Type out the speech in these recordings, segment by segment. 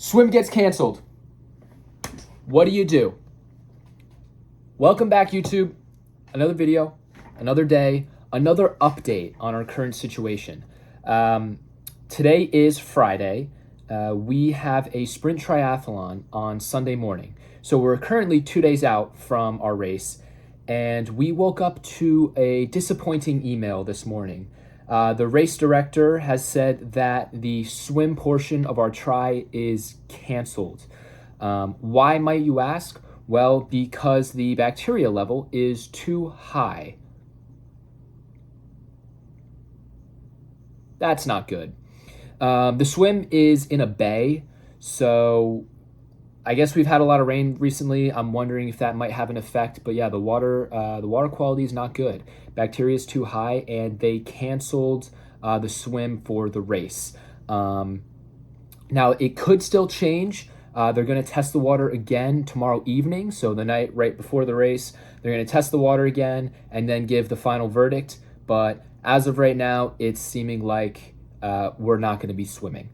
Swim gets canceled. What do you do? Welcome back, YouTube. Another video, another day, another update on our current situation. Today is Friday. We have a sprint triathlon on Sunday morning. So we're currently 2 days out from our race, and we woke up to a disappointing email this morning. The race director has said that the swim portion of our tri is canceled. Why, might you ask? Well, because the bacteria level is too high. That's not good. The swim is in a bay, so I guess we've had a lot of rain recently. I'm wondering if that might have an effect. But yeah, the water quality is not good. Bacteria is too high, and they canceled the swim for the race. Now, it could still change. They're going to test the water again tomorrow evening. So the night right before the race, they're going to test the water again and then give the final verdict. But as of right now, it's seeming like we're not going to be swimming.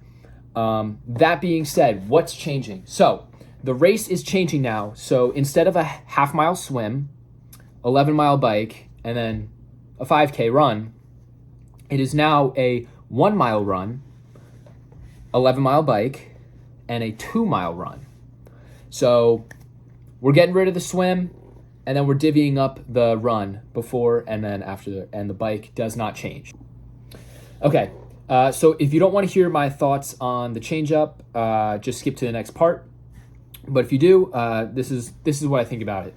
That being said, what's changing? So the race is changing now. So instead of a half-mile swim, 11-mile bike, and then a 5K run, it is now a 1-mile run, 11-mile bike, and a 2-mile run. So we're getting rid of the swim, and then we're divvying up the run before and then after, and the bike does not change. Okay, so if you don't want to hear my thoughts on the change up, just skip to the next part. But if you do, this is what I think about it.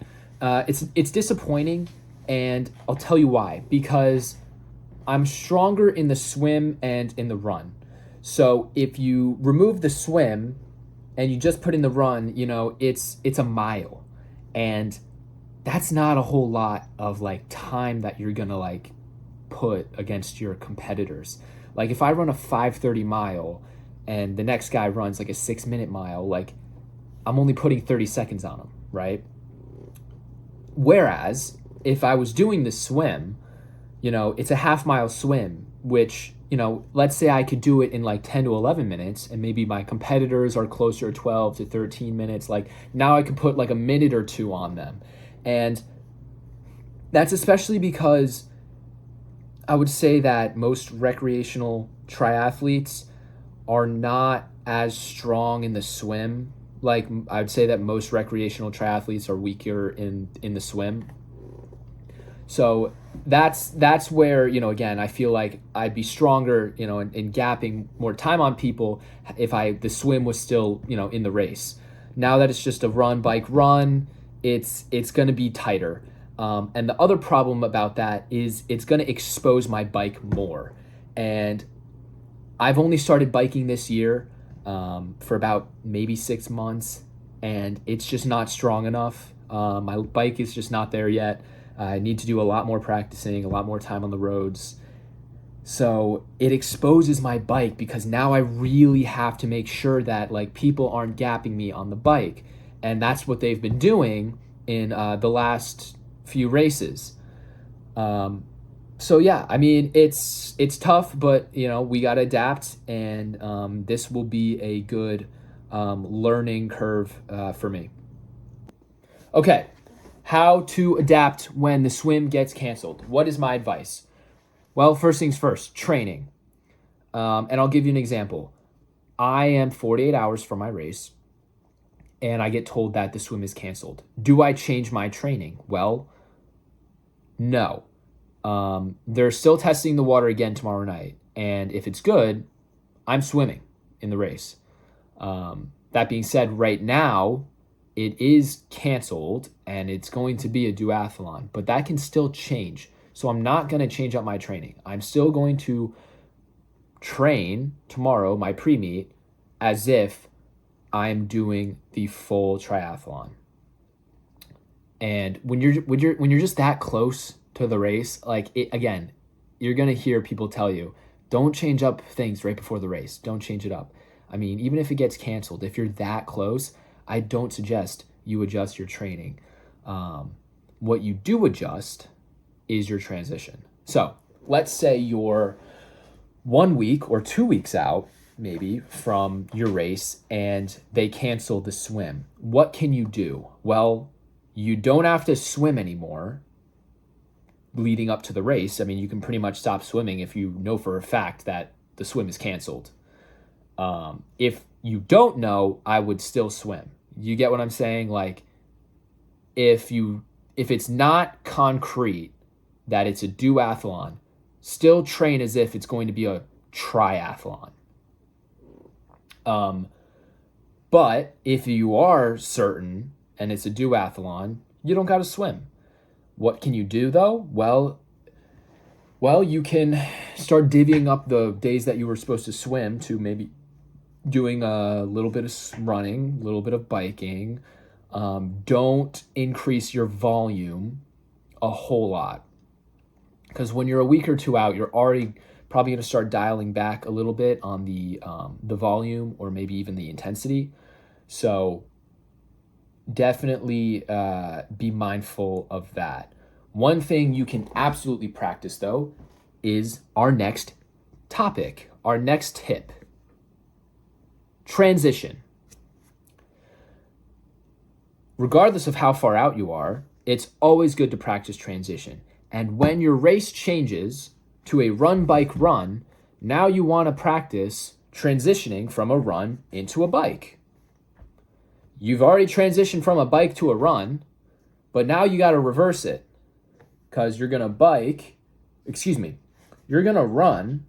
It's disappointing, and I'll tell you why. Because I'm stronger in the swim and in the run. So if you remove the swim and you just put in the run, it's a mile, and that's not a whole lot of time that you're gonna put against your competitors. Like if I run a 5:30 mile and the next guy runs a 6-minute mile, I'm only putting 30 seconds on him, right? Whereas if I was doing the swim, it's a half-mile swim, which, let's say I could do it in 10 to 11 minutes, and maybe my competitors are closer to 12 to 13 minutes. Now I could put a minute or two on them. And that's especially because I would say that most recreational triathletes are not as strong in the swim. I would say that most recreational triathletes are weaker in the swim. So that's where, again, I feel like I'd be stronger, in gapping more time on people if the swim was still, in the race. Now that it's just a bike run, it's going to be tighter. And the other problem about that is it's going to expose my bike more. And I've only started biking this year for about maybe 6 months, and it's just not strong enough. My bike is just not there yet. I need to do a lot more practicing, a lot more time on the roads. So it exposes my bike because now I really have to make sure that people aren't gapping me on the bike. And that's what they've been doing in the last few races. So yeah, I mean, it's tough, but we got to adapt, and this will be a good learning curve for me. Okay. How to adapt when the swim gets canceled. What is my advice? Well, first things first, training. And I'll give you an example. I am 48 hours from my race, and I get told that the swim is canceled. Do I change my training? Well, no. They're still testing the water again tomorrow night, and if it's good, I'm swimming in the race. That being said, right now, it is canceled, and it's going to be a duathlon, but that can still change. So I'm not going to change up my training. I'm still going to train tomorrow, my pre-meet, as if I'm doing the full triathlon. And when you're just that close to the race, again, you're going to hear people tell you, don't change up things right before the race. Don't change it up. I mean, even if it gets canceled, if you're that close, I don't suggest you adjust your training. What you do adjust is your transition. So let's say you're 1 week or 2 weeks out maybe from your race and they cancel the swim. What can you do? Well, you don't have to swim anymore leading up to the race. I mean, you can pretty much stop swimming if you know for a fact that the swim is canceled. If you don't know, I would still swim. You get what I'm saying? Like, if it's not concrete that it's a duathlon, still train as if it's going to be a triathlon. But if you are certain and it's a duathlon, you don't got to swim. What can you do though? Well, you can start divvying up the days that you were supposed to swim to maybe doing a little bit of running, a little bit of biking. Don't increase your volume a whole lot, because when you're a week or two out, you're already probably going to start dialing back a little bit on the volume or maybe even the intensity. So definitely be mindful of that. One thing you can absolutely practice, though, is our next topic, our next tip. Transition. Regardless of how far out you are, it's always good to practice transition. And when your race changes to a run, bike, run, now you want to practice transitioning from a run into a bike. You've already transitioned from a bike to a run, but now you got to reverse it, because you're going to run,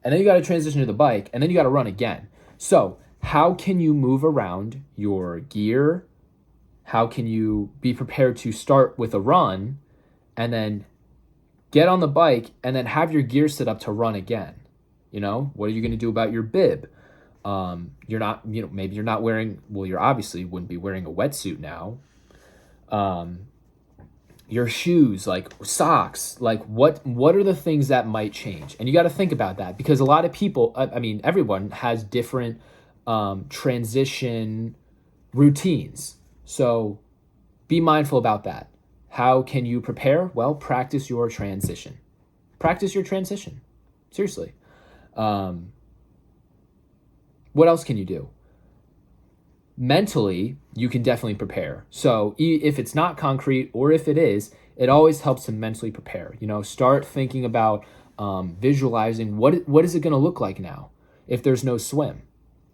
and then you got to transition to the bike, and then you got to run again. So how can you move around your gear? How can you be prepared to start with a run and then get on the bike and then have your gear set up to run again? You know, what are you going to do about your bib? Maybe you're not wearing, well, you're obviously wouldn't be wearing a wetsuit now. Your shoes, like socks, like what are the things that might change? And you got to think about that, because a lot of people, everyone has different transition routines. So be mindful about that. How can you prepare? Well, practice your transition. Practice your transition. Seriously. What else can you do? Mentally, you can definitely prepare. So if it's not concrete, or if it is, it always helps to mentally prepare. You know, start thinking about visualizing what is it going to look like now if there's no swim.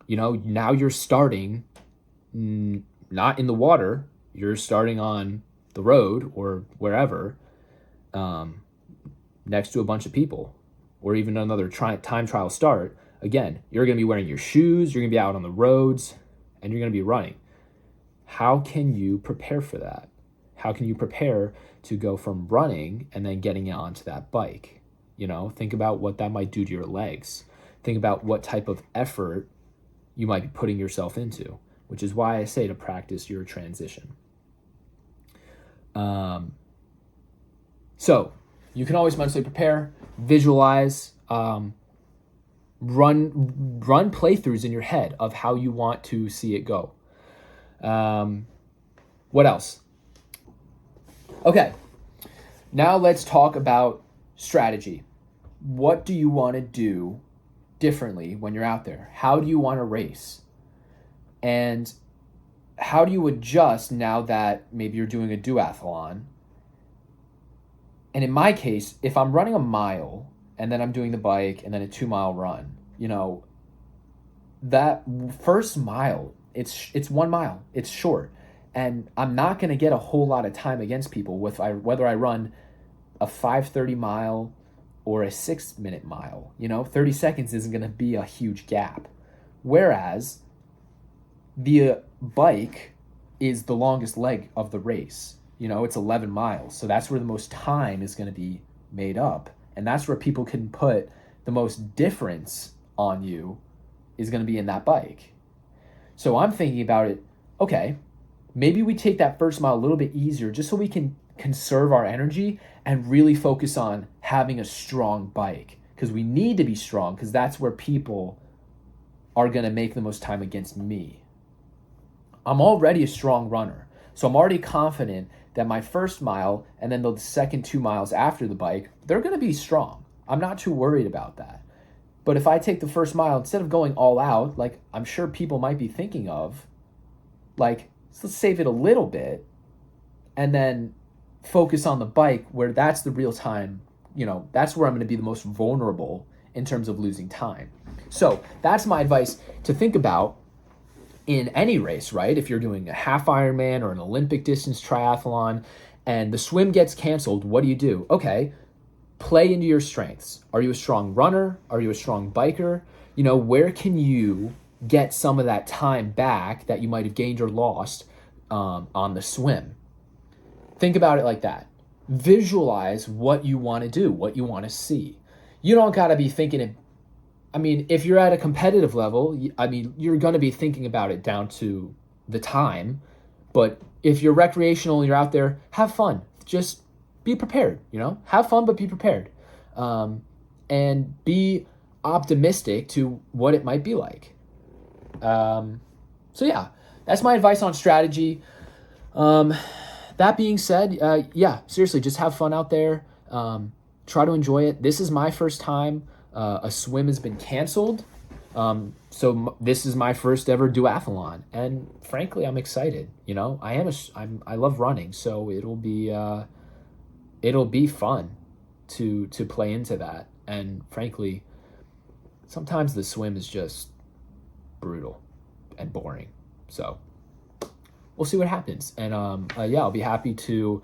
You know, now you're starting not in the water, you're starting on the road or wherever, next to a bunch of people, or even another time trial start. Again, you're going to be wearing your shoes, you're going to be out on the roads, and you're going to be running. How can you prepare for that? How can you prepare to go from running and then getting onto that bike? You know, think about what that might do to your legs. Think about what type of effort you might be putting yourself into, which is why I say to practice your transition. So you can always mentally prepare, visualize, run playthroughs in your head of how you want to see it go. What else? Okay, now let's talk about strategy. What do you want to do differently when you're out there? How do you want to race? And how do you adjust now that maybe you're doing a duathlon? And in my case, if I'm running a mile and then I'm doing the bike and then a 2-mile run, you know, that first mile, it's 1 mile, it's short. And I'm not going to get a whole lot of time against people whether I run a 5:30 mile or a 6-minute mile. You know, 30 seconds isn't going to be a huge gap. Whereas the bike is the longest leg of the race. You know, it's 11 miles. So that's where the most time is going to be made up. And that's where people can put the most difference on you, is going to be in that bike. So I'm thinking about it, okay, maybe we take that first mile a little bit easier just so we can conserve our energy and really focus on having a strong bike, because we need to be strong, because that's where people are going to make the most time against me. I'm already a strong runner, so I'm already confident that my first mile and then the second 2 miles after the bike, they're going to be strong. I'm not too worried about that. But if I take the first mile, instead of going all out, like I'm sure people might be thinking of, like, let's save it a little bit and then focus on the bike where that's the real time, that's where I'm going to be the most vulnerable in terms of losing time. So that's my advice to think about in any race, right? If you're doing a half Ironman or an Olympic distance triathlon and the swim gets canceled, what do? Okay, play into your strengths. Are you a strong runner? Are you a strong biker? Where can you get some of that time back that you might have gained or lost on the swim? Think about it like that. Visualize what you want to do, what you want to see. You don't got to be thinking it. If you're at a competitive level, you're going to be thinking about it down to the time. But if you're recreational and you're out there, have fun. Just be prepared, have fun, but be prepared. And be optimistic to what it might be like. So yeah, that's my advice on strategy. That being said, seriously, just have fun out there. Try to enjoy it. This is my first time. A swim has been canceled. So this is my first ever duathlon. And frankly, I'm excited. I love running. So it'll be fun to play into that. And frankly, sometimes the swim is just brutal and boring. So we'll see what happens. And I'll be happy to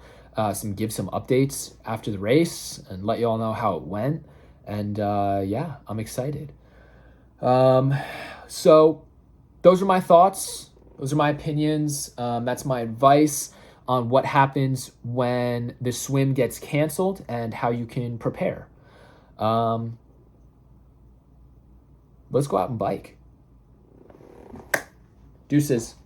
give some updates after the race and let you all know how it went. And I'm excited. So those are my thoughts. Those are my opinions. That's my advice on what happens when the swim gets canceled and how you can prepare. Let's go out and bike. Deuces.